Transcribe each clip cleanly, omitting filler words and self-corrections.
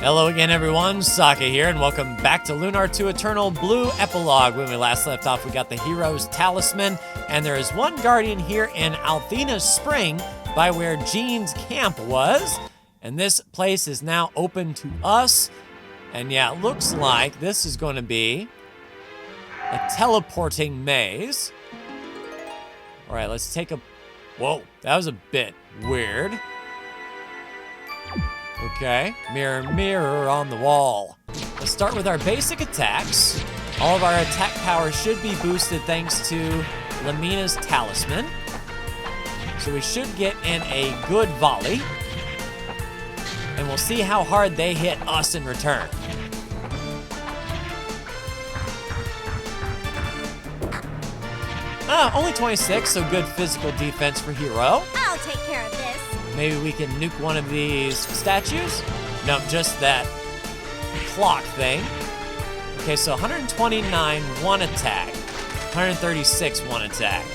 Hello again, everyone. Saka here, and welcome back to Lunar 2 Eternal Blue Epilogue. When we last left off, we got the hero's talisman, and there is one guardian here in Althena's Spring by where Jean's camp was, and this place is now open to us. And yeah, it looks like this is going to be a teleporting maze. All right, let's take a... Whoa, that was a bit weird. Okay, mirror, mirror on the wall. Let's start with our basic attacks. All of our attack power should be boosted thanks to Lamina's talisman. So we should get in a good volley. And we'll see how hard they hit us in return. Only 26, so good physical defense for Hero. I'll take care of this. Maybe we can nuke one of these statues? Nope, just that clock thing. Okay, so 129, one attack. 136, one attack.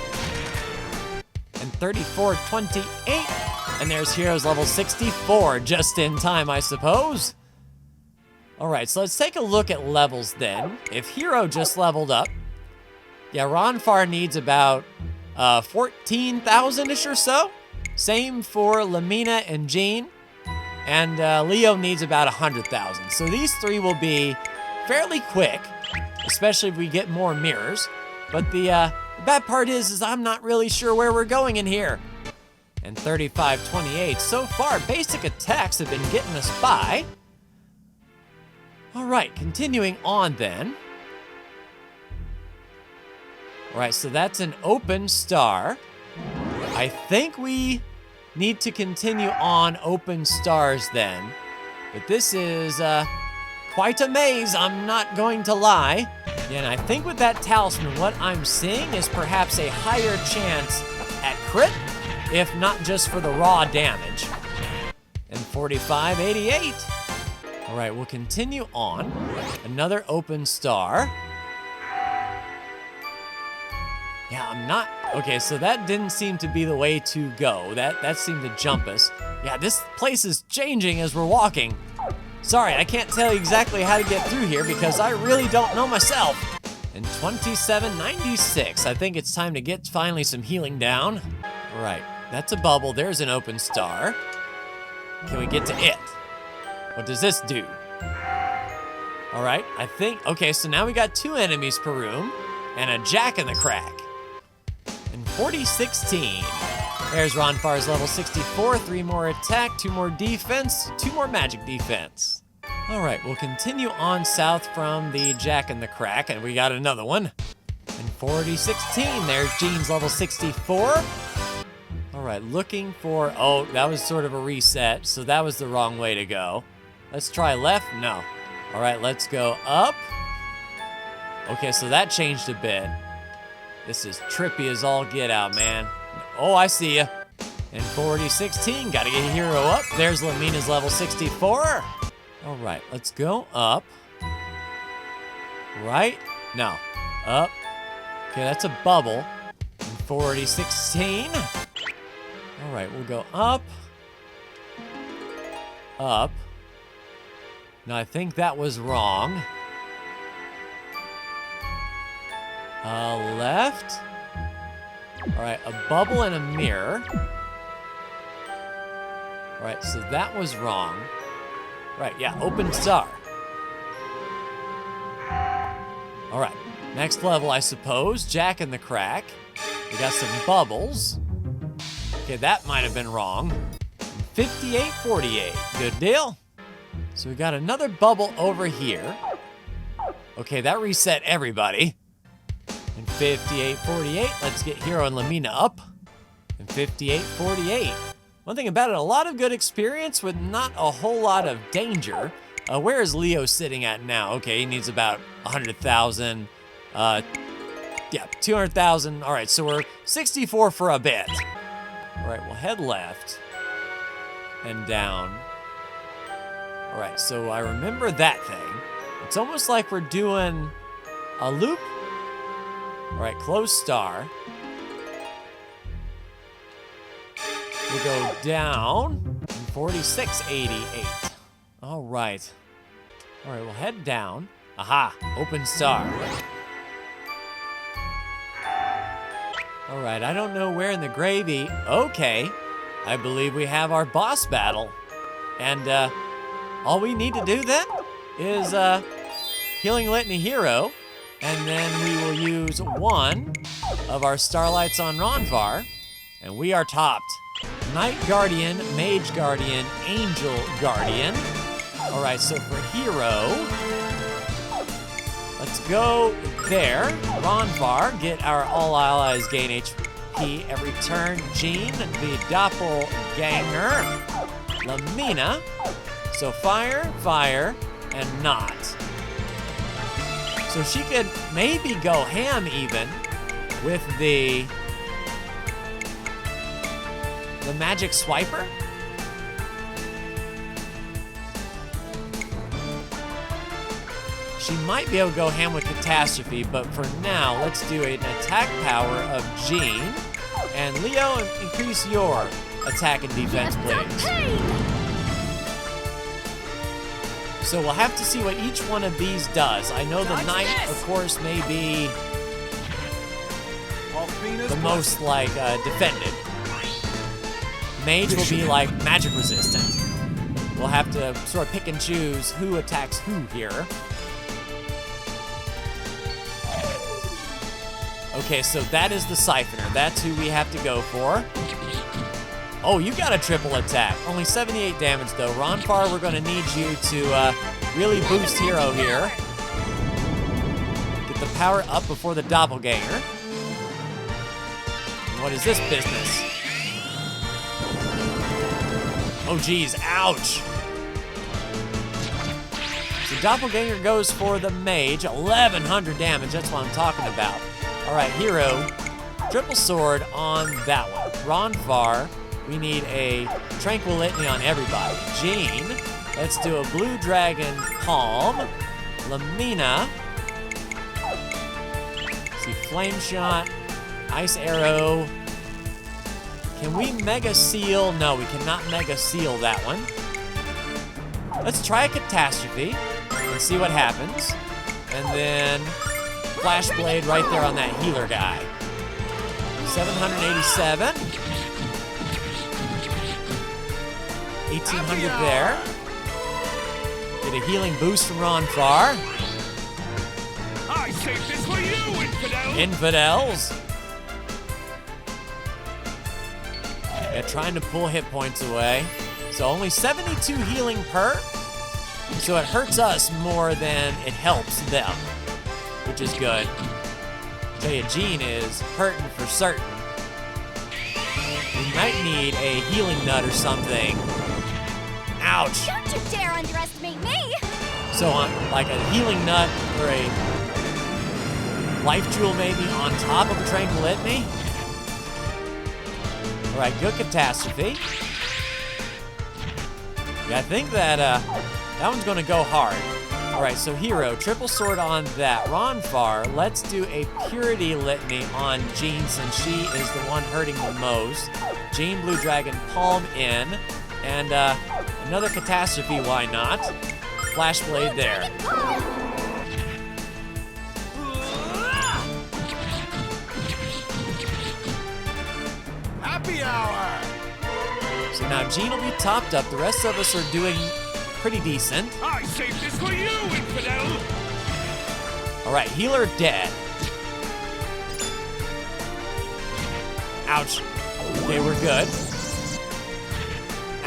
And 34, 28. And there's Hero's level 64, just in time, I suppose. All right, so let's take a look at levels then. If Hero just leveled up, yeah, Ronfar needs about 14,000-ish or so. Same for Lamina and Jean. And Leo needs about 100,000. So these three will be fairly quick, especially if we get more mirrors. But the bad part is I'm not really sure where we're going in here. And 35, 28. So far, basic attacks have been getting us by. All right, continuing on then. All right, so that's an open star. I think we need to continue on open stars then. But this is quite a maze, I'm not going to lie. And I think with that talisman, what I'm seeing is perhaps a higher chance at crit, if not just for the raw damage. And 45, 88. All right, we'll continue on. Another open star. Yeah, I'm not... Okay, so that didn't seem to be the way to go. That seemed to jump us. Yeah, this place is changing as we're walking. Sorry, I can't tell you exactly how to get through here because I really don't know myself. And 2796. I think it's time to get finally some healing down. All right, that's a bubble. There's an open star. Can we get to it? What does this do? All right, I think... Okay, so now we got 2 enemies per room and a jack in the crack. And 4016. There's Ronfar's level 64, 3 more attack, 2 more defense, 2 more magic defense. All right, we'll continue on south from the jack in the crack, and we got another one. And 4016, there's Jean's level 64. All right, looking for, oh, that was sort of a reset, so that was the wrong way to go. Let's try left, no. All right, let's go up. Okay, so that changed a bit. This is trippy as all get out, man. Oh, I see ya. And 4016, gotta get Hero up. There's Lamina's level 64. All right, let's go up. Right? No, up. Okay, that's a bubble. And 4016. All right, we'll go up. Up. No, I think that was wrong. Left. All right, a bubble and a mirror. All right, so that was wrong. Right, yeah, open star. All right, next level, I suppose. Jack in the crack. We got some bubbles. Okay, that might have been wrong. 5848, good deal. So we got another bubble over here. Okay, that reset everybody. And 5848, let's get Hero and Lamina up. And 5848. One thing about it, a lot of good experience with not a whole lot of danger. Where is Leo sitting at now? Okay, he needs about 100,000. Yeah, 200,000. All right, so we're 64 for a bit. All right, we'll head left and down. All right, so I remember that thing. It's almost like we're doing a loop. All right, close star. We go down. 4688. All right. All right, we'll head down. Aha, open star. All right, I don't know where in the gravy. Okay, I believe we have our boss battle. And all we need to do then is Healing Litany Hero, and then we will use one of our Starlights on Ronvar, and we are topped. Knight Guardian, Mage Guardian, Angel Guardian. All right, so for Hero, let's go there. Ronvar, get our all allies gain HP every turn. Jean, the Doppelganger. Lamina, so fire, fire, and not. So she could maybe go ham even with the magic swiper. She might be able to go ham with Catastrophe, but for now, let's do an attack power of Jean. And Leo, increase your attack and defense, please. So we'll have to see what each one of these does. I know the Knight, of course, may be the most, like, defended. Mage will be, like, magic resistant. We'll have to sort of pick and choose who attacks who here. Okay, so that is the Siphoner. That's who we have to go for. Oh, you got a triple attack. Only 78 damage, though. Ronvar, we're going to need you to really boost Hero here. Get the power up before the Doppelganger. And what is this business? Oh, geez. Ouch. So Doppelganger goes for the Mage. 1,100 damage. That's what I'm talking about. All right, Hero. Triple sword on that one. Ronvar. We need a Tranquil Litany on everybody. Jean, let's do a Blue Dragon Palm. Lamina. Let's see, Flame Shot, Ice Arrow. Can we Mega Seal? No, we cannot Mega Seal that one. Let's try a Catastrophe and see what happens. And then Flash Blade right there on that healer guy. 787. 1,800 there. Get a healing boost from Ronvar. I saved this for you, infidels! Infidels. Yeah, trying to pull hit points away. So only 72 healing per. So it hurts us more than it helps them, which is good. I'll tell you, Jean is hurting for certain. We might need a healing nut or something. Ouch. Don't you dare underestimate me! So on like a healing nut or a life jewel maybe on top of a Tranquil Litany. All right, good Catastrophe. Yeah, I think that that one's gonna go hard. All right, so Hero, triple sword on that. Ronvar, let's do a Purity Litany on Jean since she is the one hurting the most. Jean, Blue Dragon, Palm in. And another Catastrophe, why not? Flash Blade there. Happy hour! So now Jean will be topped up. The rest of us are doing pretty decent. I saved this for you, infidel! All right, healer dead. Ouch. Okay, we're good.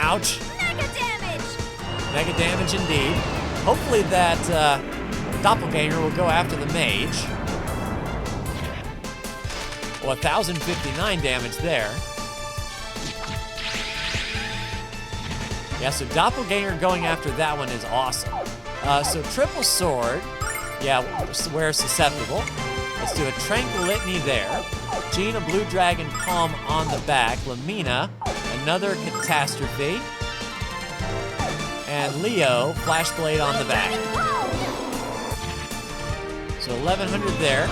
Ouch. Mega damage! Mega damage indeed. Hopefully that Doppelganger will go after the Mage. Well, 1,059 damage there. Yeah, so Doppelganger going after that one is awesome. So triple sword. Yeah, we're susceptible. Let's do a Tranquil Litany there. Jean, a Blue Dragon Palm on the back. Lamina, another Catastrophe. And Leo, Flash Blade on the back. So 1,100 there.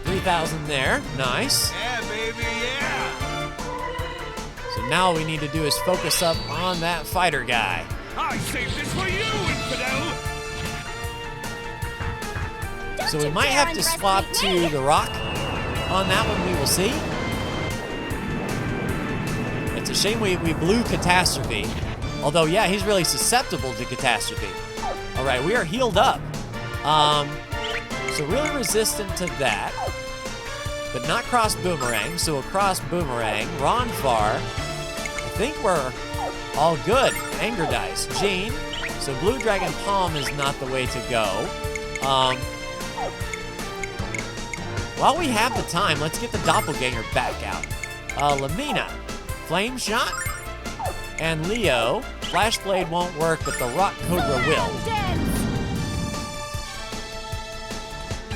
3,000 there. Nice. Yeah, baby, yeah! So So now all we need to do is focus up on that fighter guy. I saved this for you, infidel! So we might have to swap to the rock on that one, we will see. It's a shame we blew Catastrophe. Although, yeah, he's really susceptible to Catastrophe. All right, we are healed up. So really resistant to that. But not cross Boomerang, so across Boomerang. Ronfar, I think we're all good. Anger Dice. Gene, so Blue Dragon Palm is not the way to go. While we have the time, let's get the Doppelganger back out. Lamina, Flame Shot, and Leo. Flash Blade won't work, but the Rock Cobra will.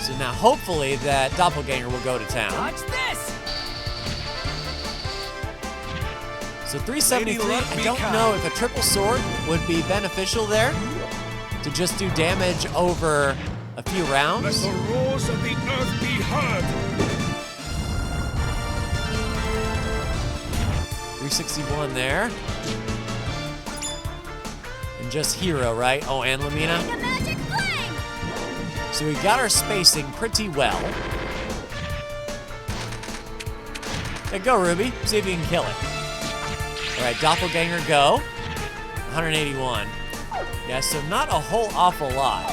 So now hopefully that Doppelganger will go to town. Watch this! So 373, Lady, I don't know if a triple sword would be beneficial there to just do damage over a few Let rounds. the roars of the earth be heard! 361 there. And just Hero, right? Oh, and Lamina. The magic flame! So we got our spacing pretty well. Yeah, go, Ruby. See if you can kill it. All right, Doppelganger, go. 181. Yeah, so not a whole awful lot.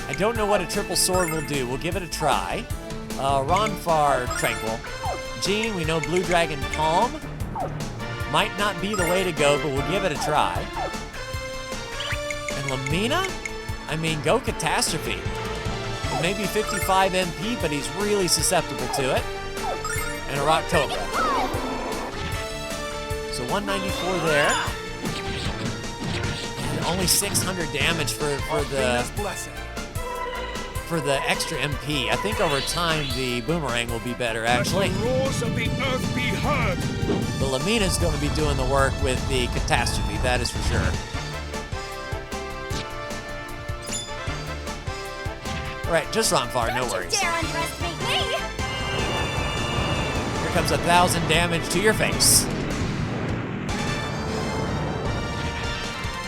I don't know what a triple sword will do. We'll give it a try. Ronfar, Tranquil. Gene, we know Blue Dragon Palm. Might not be the way to go, but we'll give it a try. And Lamina? I mean, go Catastrophe. It may be 55 MP, but he's really susceptible to it. And a Rock Cobra. So 194 there. And only 600 damage for the extra MP. I think over time the Boomerang will be better, actually. Let the roars of the earth be heard! But Lamina's going to be doing the work with the Catastrophe, that is for sure. All right, just Ronfar, no worries. Dare underestimate me! Here comes 1,000 damage to your face.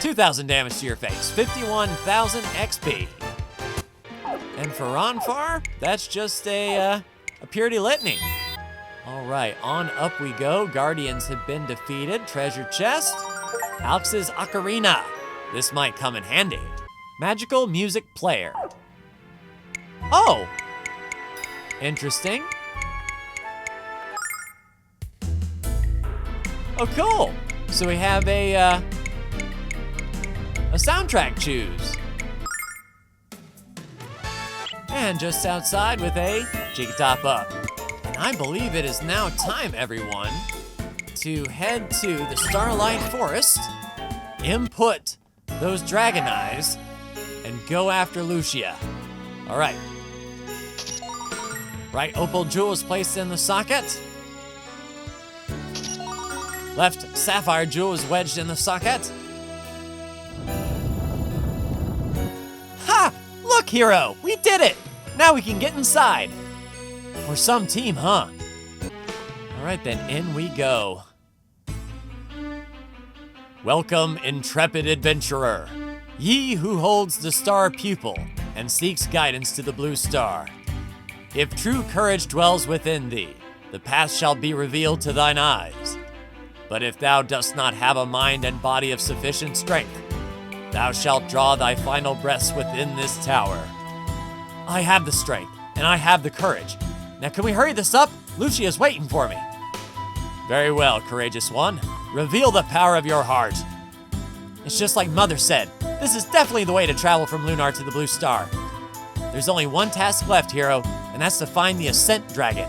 2,000 damage to your face. 51,000 XP. And for Ronfar, that's just a Purity Litany. All right, on up we go. Guardians have been defeated. Treasure chest. Alex's Ocarina. This might come in handy. Magical music player. Oh! Interesting. Oh, cool. So we have a soundtrack choose. And just outside with a Jig-Top up. And I believe it is now time, everyone, to head to the Starlight Forest, input those Dragon Eyes, and go after Lucia. All right. Right Opal Jewel is placed in the socket. Left Sapphire Jewel is wedged in the socket. Ha! Look, Hero, we did it! Now we can get inside. We're some team, huh? All right, then, in we go. Welcome, intrepid adventurer. Ye who holds the star pupil and seeks guidance to the blue star. If true courage dwells within thee, the path shall be revealed to thine eyes. But if thou dost not have a mind and body of sufficient strength, thou shalt draw thy final breaths within this tower. I have the strength, and I have the courage. Now can we hurry this up? Lucia's waiting for me. Very well, courageous one. Reveal the power of your heart. It's just like Mother said. This is definitely the way to travel from Lunar to the Blue Star. There's only one task left, Hero, and that's to find the Ascent Dragon.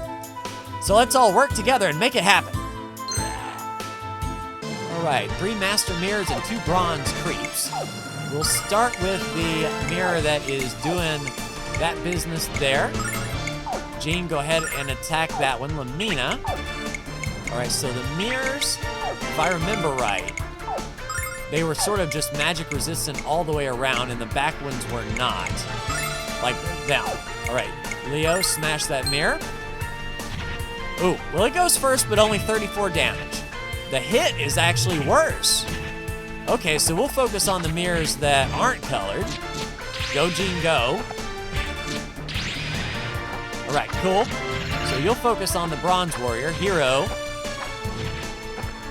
So let's all work together and make it happen. All right, 3 Master Mirrors and 2 Bronze Creeps. We'll start with the mirror that is doing that business there. Gene, go ahead and attack that one. Lamina. All right, so the mirrors, if I remember right, they were sort of just magic resistant all the way around, and the back ones were not. Like now. All right, Leo, smash that mirror. Ooh, well, it goes first, but only 34 damage. The hit is actually worse. Okay, so we'll focus on the mirrors that aren't colored. Go, Gene, go. All right, cool. So you'll focus on the Bronze Warrior, Hero.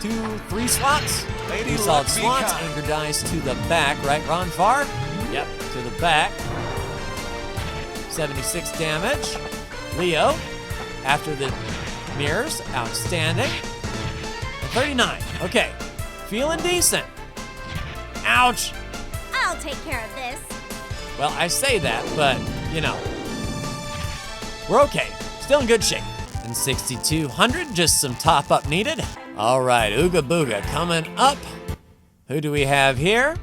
2, 3 slots. 3 solid slots. Anchor dies to the back, right, Ron Farr? Yep, to the back. 76 damage. Leo, after the mirrors, outstanding. 39, okay. Feeling decent. Ouch. I'll take care of this. Well, I say that, but, you know, we're okay. Still in good shape. And 6,200, just some top up needed. All right, Ooga Booga coming up. Who do we have here?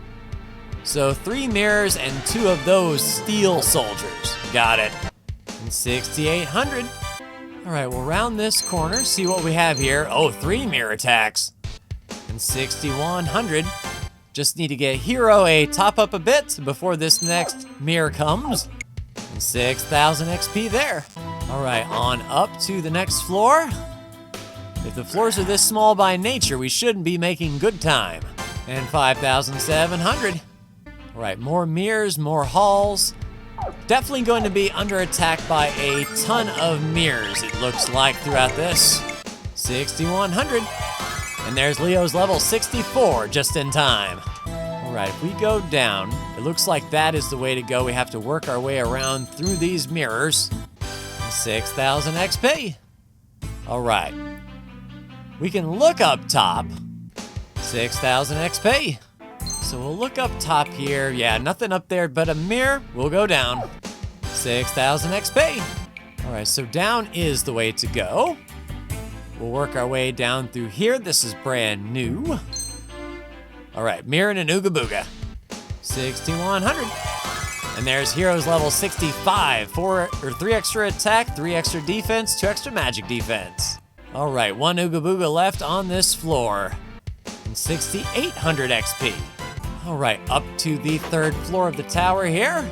So 3 mirrors and 2 of those steel soldiers. Got it. And 6,800. All right, we'll round this corner, see what we have here. Oh, 3 mirror attacks. And 6,100. Just need to get Hero a top up a bit before this next mirror comes. And 6,000 XP there. All right, on up to the next floor. If the floors are this small by nature, we shouldn't be making good time. And 5,700. All right, more mirrors, more halls. Definitely going to be under attack by a ton of mirrors, it looks like, throughout this. 6,100. And there's Leo's level 64, just in time. All right, if we go down, it looks like that is the way to go. We have to work our way around through these mirrors. 6,000 XP. All right. We can look up top. 6,000 XP. So we'll look up top here. Yeah, nothing up there but a mirror. We'll go down. 6,000 XP. All right, so down is the way to go. We'll work our way down through here. This is brand new. All right, mirror and an Ooga Booga. 6,100. And there's Hero's level 65. 3 extra attack, 3 extra defense, 2 extra magic defense. All right, 1 Ooga Booga left on this floor. And 6,800 XP. All right, up to the 3rd floor of the tower here.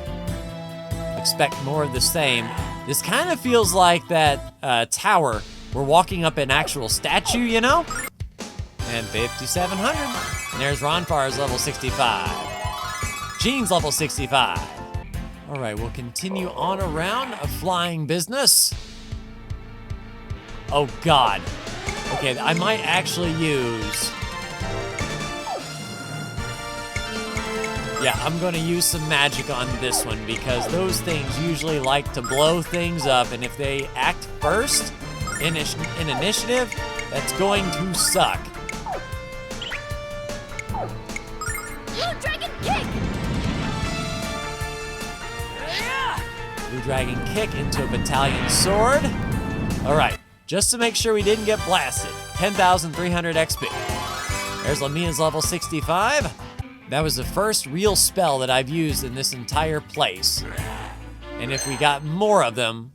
Expect more of the same. This kind of feels like that tower. We're walking up an actual statue, you know? And 5,700. And there's Ron Farr's level 65. Gene's level 65. All right, we'll continue on around a flying business. Oh God. Okay, I might actually use... Yeah, I'm gonna use some magic on this one because those things usually like to blow things up, and if they act first in initiative, that's going to suck. Blue Dragon Kick! Blue Dragon Kick into a Battalion Sword. All right, just to make sure we didn't get blasted. 10,300 XP. There's Lamia's level 65. That was the first real spell that I've used in this entire place. And if we got more of them,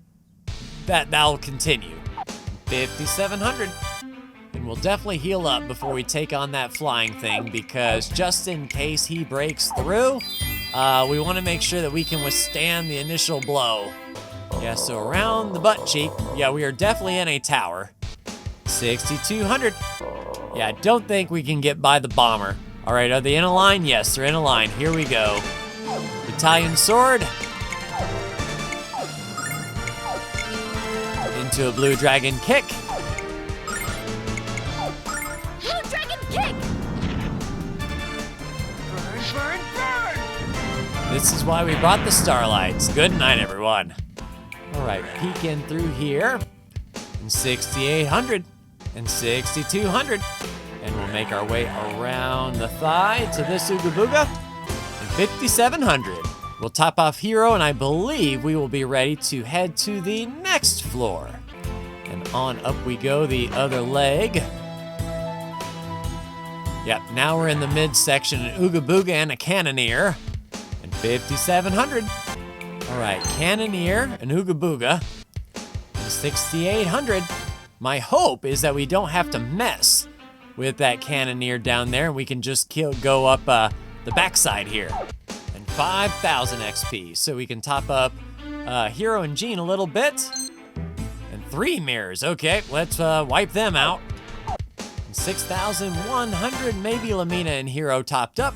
that'll continue. 5,700. And we'll definitely heal up before we take on that flying thing because just in case he breaks through, we want to make sure that we can withstand the initial blow. Yeah, so around the butt cheek, yeah, we are definitely in a tower. 6,200. Yeah, I don't think we can get by the bomber. All right, are they in a line? Yes, they're in a line. Here we go. Battalion Sword. Into a Blue Dragon Kick. Blue Dragon Kick! Burn, burn, burn! This is why we brought the Starlights. Good night, everyone. All right, peek in through here. And 6,800. And 6,200. And we'll make our way around the thigh to this Ooga Booga. And 5,700. We'll top off Hero, and I believe we will be ready to head to the next floor. And on up we go, the other leg. Yep, now we're in the midsection, an Ooga Booga and a Cannoneer. And 5,700. All right, Cannoneer, an Ooga Booga. And 6,800. My hope is that we don't have to mess with that Cannoneer down there, and we can just go up the backside here. And 5,000 XP, so we can top up Hero and Gene a little bit. And 3 mirrors. Okay, let's wipe them out. 6,100, maybe Lamina and Hero topped up.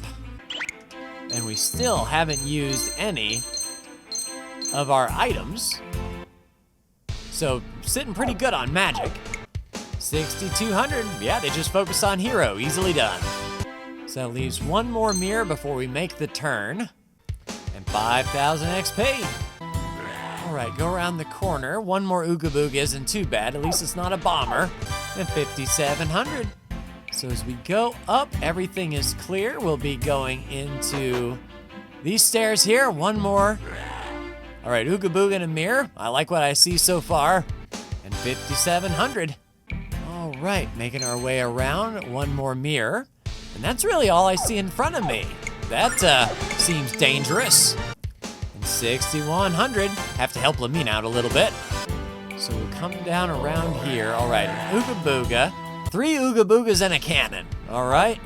And we still haven't used any of our items. So, sitting pretty good on magic. 6,200, yeah, they just focus on Hero, easily done. So that leaves one more mirror before we make the turn. And 5,000 XP. All right, go around the corner. One more Ooga Booga isn't too bad, at least it's not a bomber. And 5,700. So as we go up, everything is clear. We'll be going into these stairs here. One more. All right, Ooga Booga and a mirror. I like what I see so far. And 5,700. All right, making our way around. One more mirror. And that's really all I see in front of me. That seems dangerous. And 6,100. Have to help Lamina out a little bit. So we'll come down around here. All right, Ooga Booga. 3 Ooga Boogas and a cannon. All right,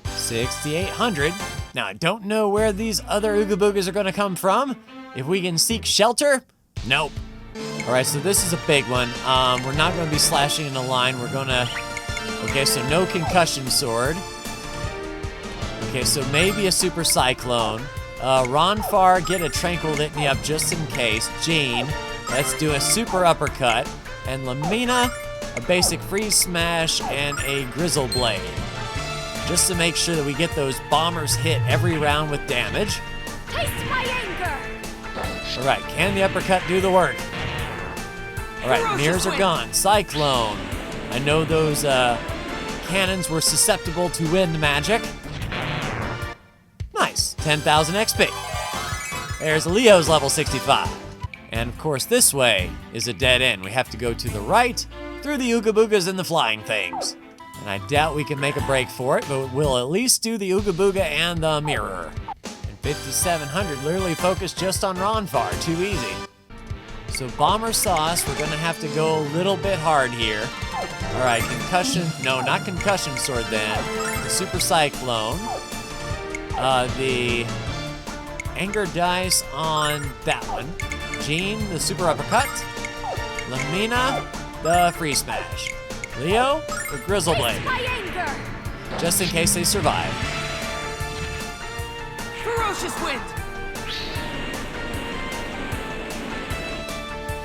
6,800. Now, I don't know where these other Ooga Boogas are gonna come from. If we can seek shelter, nope. All right, so this is a big one. We're not gonna be slashing in a line. We're gonna, okay, so no concussion sword. Okay, so maybe a super cyclone. Ronfar, get a tranquil litany up just in case. Jean, let's do a super uppercut. And Lamina, a basic freeze smash and a grizzle blade. Just to make sure that we get those bombers hit every round with damage. Taste my anger! All right, can the uppercut do the work? All right, mirrors are gone. Cyclone. I know those cannons were susceptible to wind magic. Nice, 10,000 XP. There's Leo's level 65. And of course, this way is a dead end. We have to go to the right, through the Ooga Boogas and the flying things. And I doubt we can make a break for it, but we'll at least do the Ooga Booga and the mirror. And 5,700, literally focused just on Ronfar, too easy. So Bomber Sauce, we're gonna have to go a little bit hard here. All right, concussion, no, not concussion sword then. The Super Cyclone. The Anger Dice on that one. Jean, the Super Uppercut. Lamina, the Free Smash. Leo, the Grizzle Blade. My anger! Just in case they survive. Ferocious wind!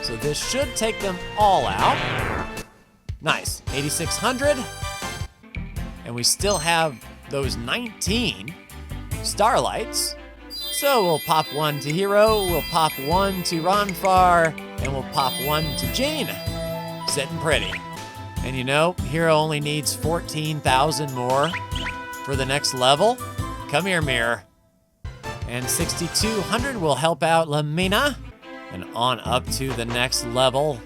So this should take them all out. Nice, 8,600. And we still have those 19 Starlights. So we'll pop one to Hero, we'll pop one to Ronfar, and we'll pop one to Jean. Sitting pretty. And you know, Hero only needs 14,000 more for the next level. Come here, Mirror. And 6,200 will help out Lamina. And on up to the next level.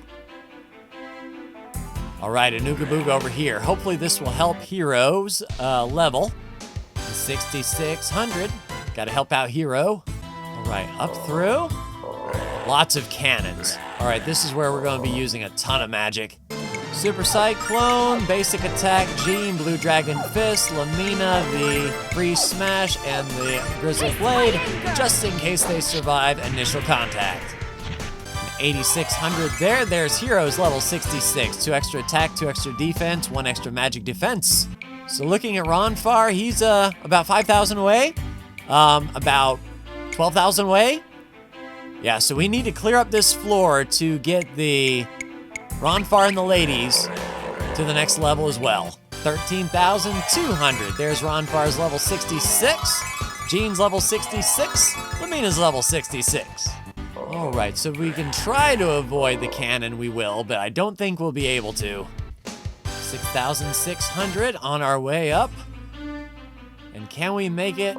All right, an Ooga Booga over here. Hopefully this will help Hero's level. 6,600. Gotta help out Hero. All right, up through. Lots of cannons. All right, this is where we're gonna be using a ton of magic. Super Cyclone, basic attack, Jean, Blue Dragon Fist, Lamina, the Free Smash, and the Grizzle Blade, just in case they survive initial contact. 8,600 there. There's Hero's level 66. 2 extra attack, 2 extra defense, 1 extra magic defense. So looking at Ronfar, he's about 5,000 away. About 12,000 away. Yeah, so we need to clear up this floor to get the Ronfar and the ladies to the next level as well. 13,200. There's Ronfar's level 66. Jean's level 66. Lamina's level 66. All right, so we can try to avoid the cannon, we will, but I don't think we'll be able to. 6,600 on our way up. And can we make it?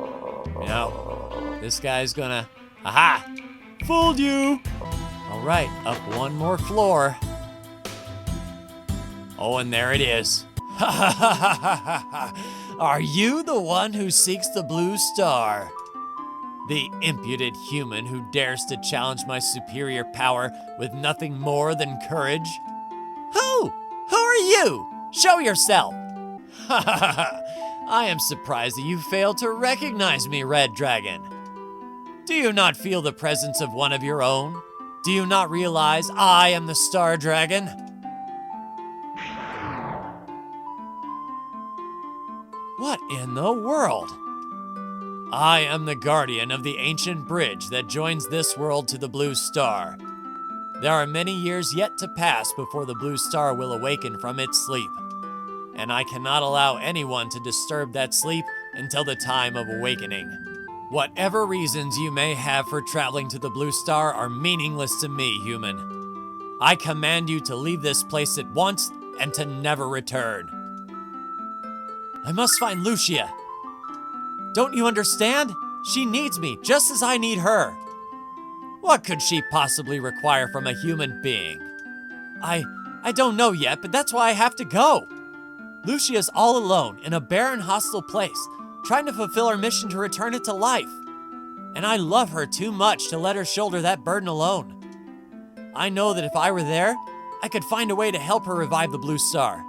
No. This guy's gonna... Aha! Fooled you! All right, up one more floor. Oh, and there it is. Ha ha ha ha ha ha! Are you the one who seeks the blue star? The impudent human who dares to challenge my superior power with nothing more than courage? Who? Who are you? Show yourself! Ha ha ha ha! I am surprised that you failed to recognize me, Red Dragon. Do you not feel the presence of one of your own? Do you not realize I am the Star Dragon? in the world? I am the guardian of the ancient bridge that joins this world to the blue star. There are many years yet to pass before the blue star will awaken from its sleep, and I cannot allow anyone to disturb that sleep until the time of awakening. Whatever reasons you may have for traveling to the blue star are meaningless to me, human. I command you to leave this place at once and to never return. I must find Lucia. Don't you understand? She needs me just as I need her. What could she possibly require from a human being? I don't know yet, but that's why I have to go. Lucia's all alone in a barren, hostile place, trying to fulfill her mission to return it to life. And I love her too much to let her shoulder that burden alone. I know that if I were there, I could find a way to help her revive the blue star.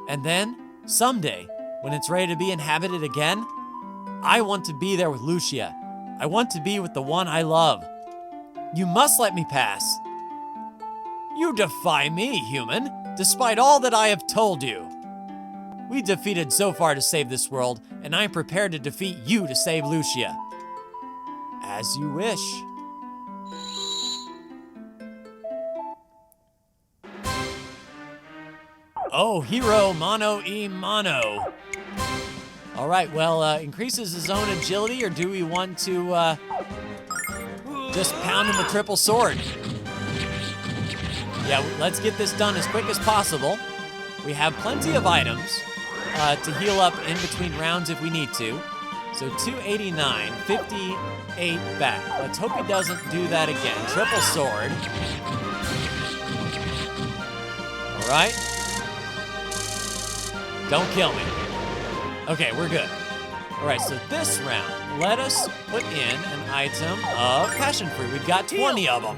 And then, someday, when it's ready to be inhabited again, I want to be there with Lucia. I want to be with the one I love. You must let me pass. You defy me, human, despite all that I have told you. We defeated Zophar to save this world, and I am prepared to defeat you to save Lucia. As you wish. Oh, hero mano e mano. All right, well, increases his own agility, or do we want to just pound him with triple sword? Yeah, let's get this done as quick as possible. We have plenty of items to heal up in between rounds if we need to. So 289, 58 back. Let's hope he doesn't do that again. Triple sword. All right. Don't kill me. Okay, we're good. All right, so this round, let us put in an item of passion fruit. We've got 20 of them.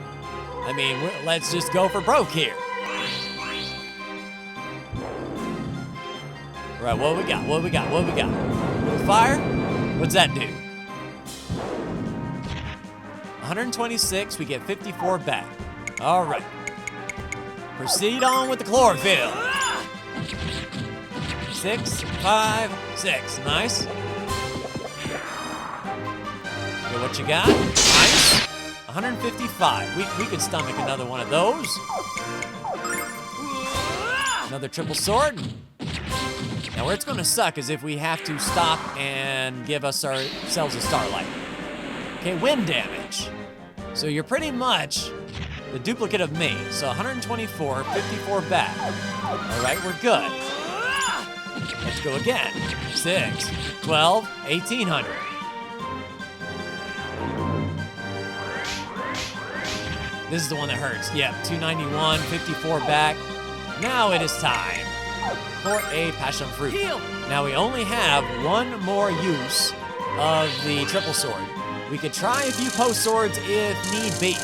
I mean, let's just go for broke here. All right, what we got? What we got? What we got? Fire? What's that do? 126, we get 54 back. All right. Proceed on with the chlorophyll. 6, 5, 6. Nice. Okay, what you got? Nice. 155. We could stomach another one of those. Another triple sword. Now, where it's going to suck is if we have to stop and give ourselves a starlight. Okay, wind damage. So you're pretty much the duplicate of me. So 124, 54 back. All right, we're good. Let's go again. 6, 12, 1800. This is the one that hurts. Yep, 291, 54 back. Now it is time for a passion fruit. Heal. Now we only have one more use of the triple sword. We could try a few post swords if need be.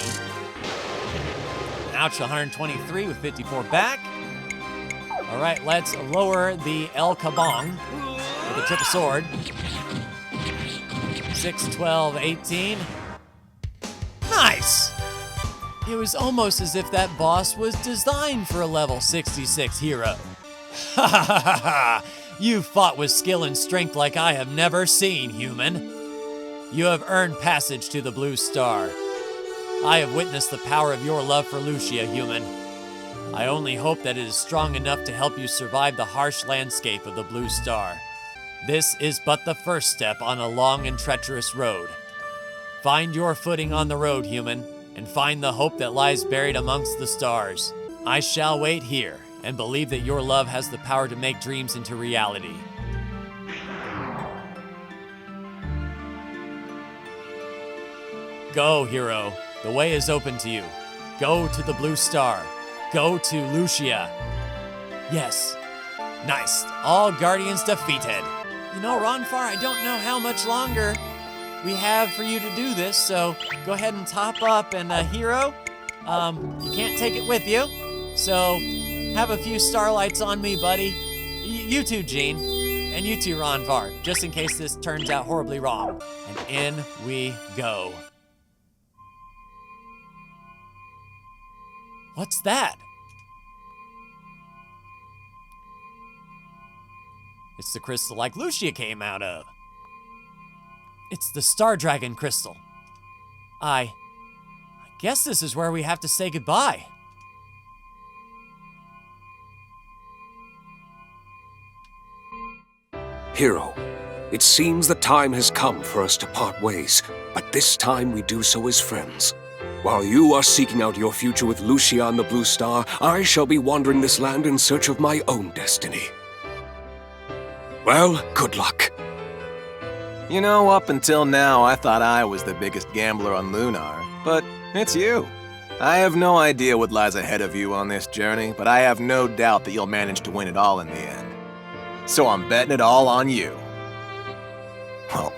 Ouch, 123 with 54 back. All right, let's lower the El Kabong with the triple sword. 6, 12, 18. Nice! It was almost as if that boss was designed for a level 66 hero. Ha ha ha ha ha! You fought with skill and strength like I have never seen, human. You have earned passage to the Blue Star. I have witnessed the power of your love for Lucia, human. I only hope that it is strong enough to help you survive the harsh landscape of the Blue Star. This is but the first step on a long and treacherous road. Find your footing on the road, human, and find the hope that lies buried amongst the stars. I shall wait here and believe that your love has the power to make dreams into reality. Go, hero. The way is open to you. Go to the Blue Star. Go to Lucia. Yes. Nice. All guardians defeated. You know, Ronfar, I don't know how much longer we have for you to do this, so go ahead and top up. And hero, you can't take it with you, so have a few starlights on me, buddy. You too, Gene. And you too, Ronfar, just in case this turns out horribly wrong. And in we go. What's that? It's the crystal like Lucia came out of. It's the Star Dragon crystal. I guess this is where we have to say goodbye. Hero, it seems the time has come for us to part ways, but this time we do so as friends. While you are seeking out your future with Lucia and the Blue Star, I shall be wandering this land in search of my own destiny. Well, good luck. You know, up until now, I thought I was the biggest gambler on Lunar, but it's you. I have no idea what lies ahead of you on this journey, but I have no doubt that you'll manage to win it all in the end. So I'm betting it all on you. Well,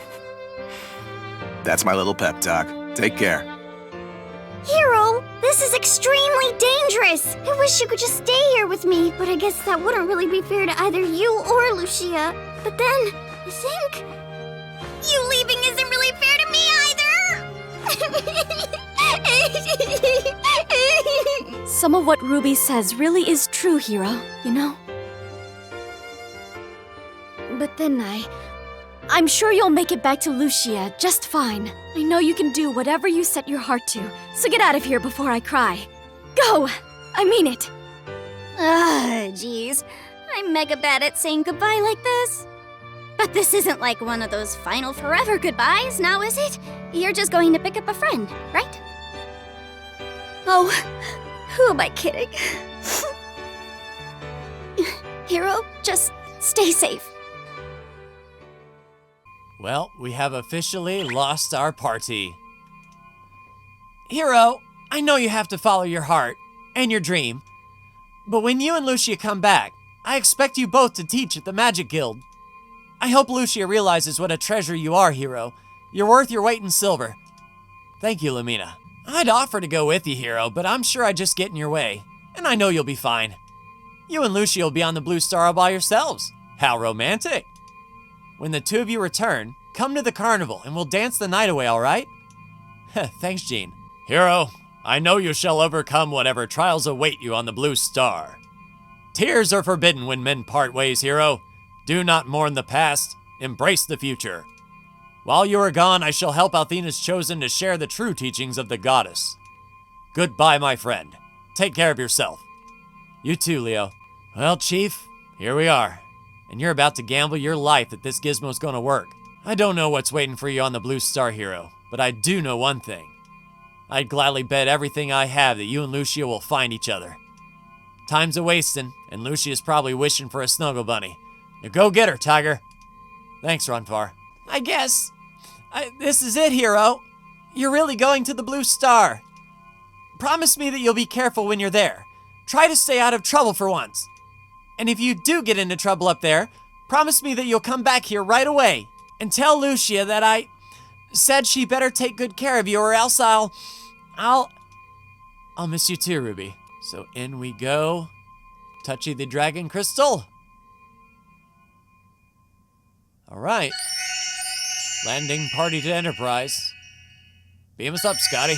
that's my little pep talk. Take care. Hero, this is extremely dangerous. I wish you could just stay here with me, but I guess that wouldn't really be fair to either you or Lucia. But then, I think you leaving isn't really fair to me either. Some of what Ruby says really is true, Hero, you know? But then I'm sure you'll make it back to Lucia just fine. I know you can do whatever you set your heart to, so get out of here before I cry. Go! I mean it! Jeez. I'm mega bad at saying goodbye like this. But this isn't like one of those final forever goodbyes, now is it? You're just going to pick up a friend, right? Oh, who am I kidding? Hero, just stay safe. Well, we have officially lost our party. Hero, I know you have to follow your heart and your dream, but when you and Lucia come back, I expect you both to teach at the Magic Guild. I hope Lucia realizes what a treasure you are, Hero. You're worth your weight in silver. Thank you, Lumina. I'd offer to go with you, Hero, but I'm sure I'd just get in your way, and I know you'll be fine. You and Lucia will be on the Blue Star all by yourselves. How romantic. When the two of you return, come to the carnival and we'll dance the night away, all right? Thanks, Jean. Hero, I know you shall overcome whatever trials await you on the Blue Star. Tears are forbidden when men part ways, Hero. Do not mourn the past, embrace the future. While you are gone, I shall help Althena's Chosen to share the true teachings of the goddess. Goodbye, my friend. Take care of yourself. You too, Leo. Well, Chief, here we are. And you're about to gamble your life that this gizmo's gonna work. I don't know what's waiting for you on the Blue Star, Hero, but I do know one thing. I'd gladly bet everything I have that you and Lucia will find each other. Time's a-wasting, and Lucia's probably wishing for a snuggle bunny. Now go get her, Tiger. Thanks, Runfar. I guess this is it, Hero. You're really going to the Blue Star. Promise me that you'll be careful when you're there. Try to stay out of trouble for once. And if you do get into trouble up there, promise me that you'll come back here right away and tell Lucia that I said she better take good care of you or else I'll miss you too, Ruby. So in we go. Touchy the Dragon Crystal. All right. Landing party to Enterprise. Beam us up, Scotty.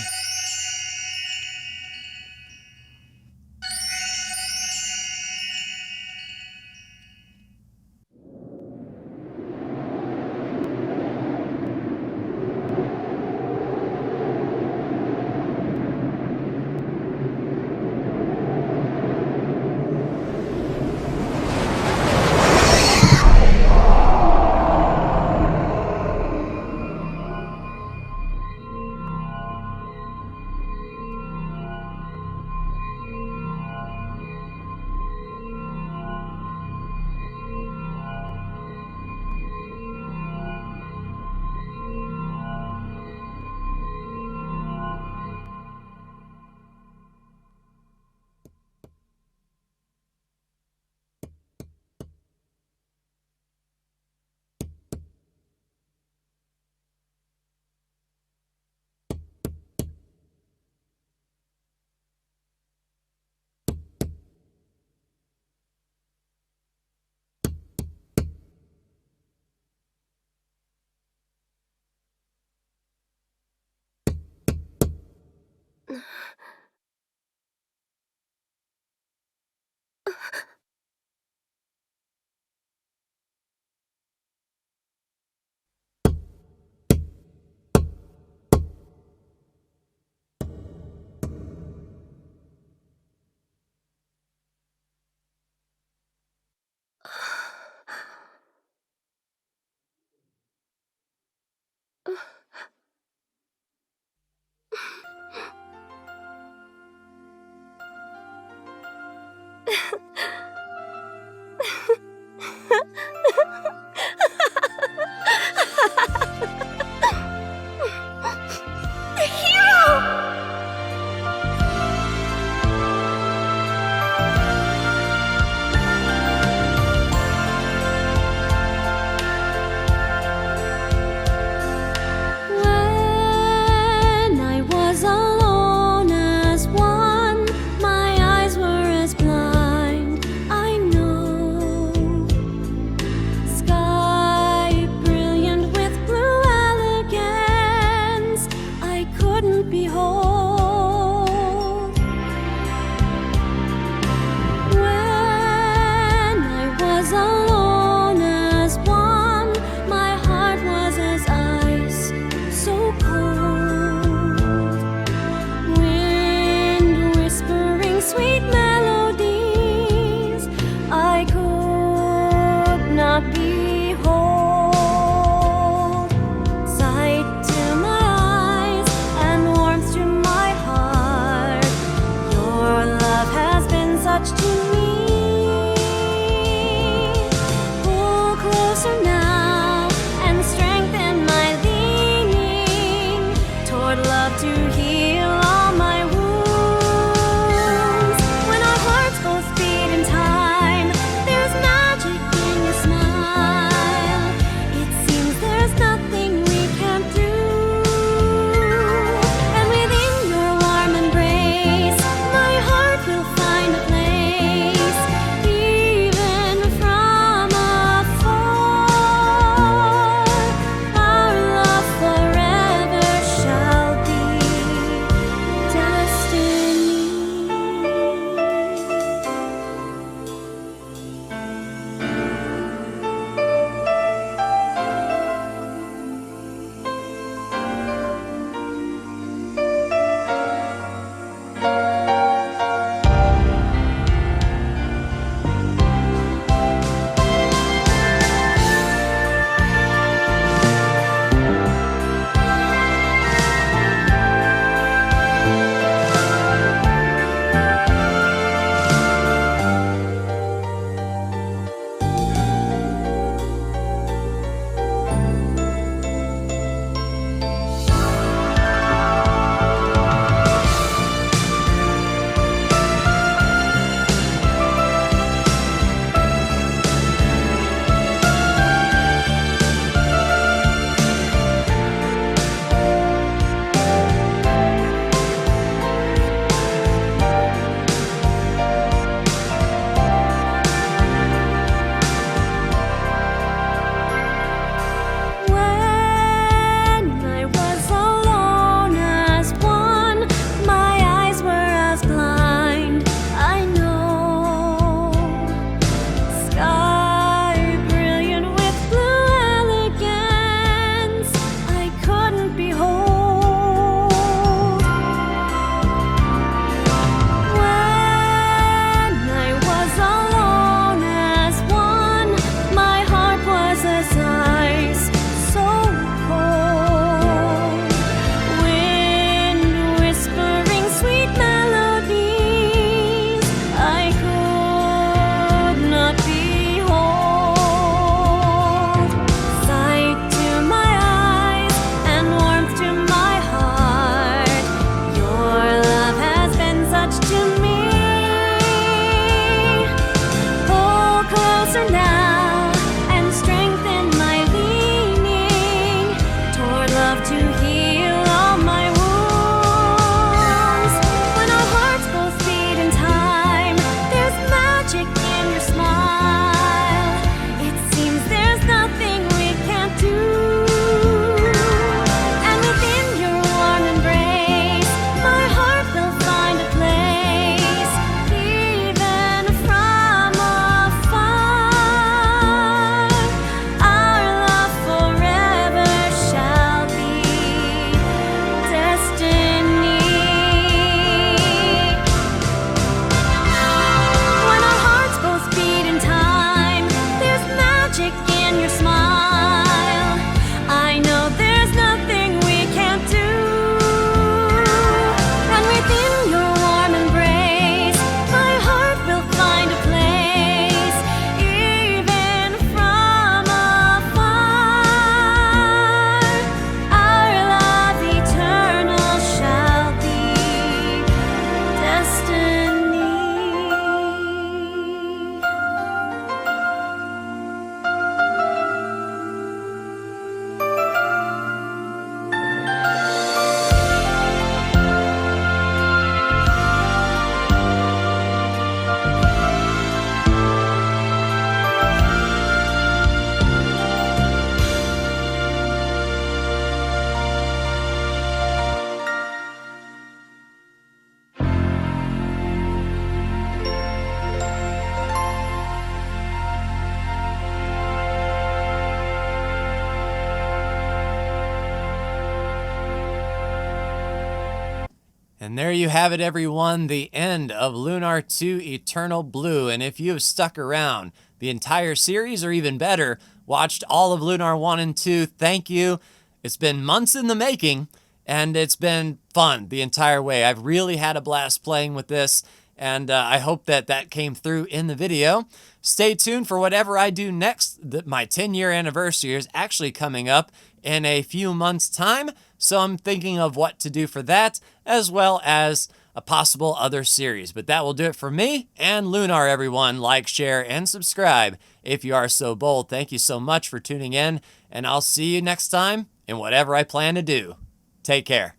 And there you have it, everyone, the end of Lunar 2 Eternal Blue. And if you have stuck around the entire series, or even better, watched all of Lunar 1 and 2, thank you. It's been months in the making, and it's been fun the entire way. I've really had a blast playing with this, and I hope that that came through in the video. Stay tuned for whatever I do next. My 10-year anniversary is actually coming up in a few months' time, so I'm thinking of what to do for that, as well as a possible other series. But that will do it for me and Lunar, everyone. Like, share, and subscribe if you are so bold. Thank you so much for tuning in, and I'll see you next time in whatever I plan to do. Take care.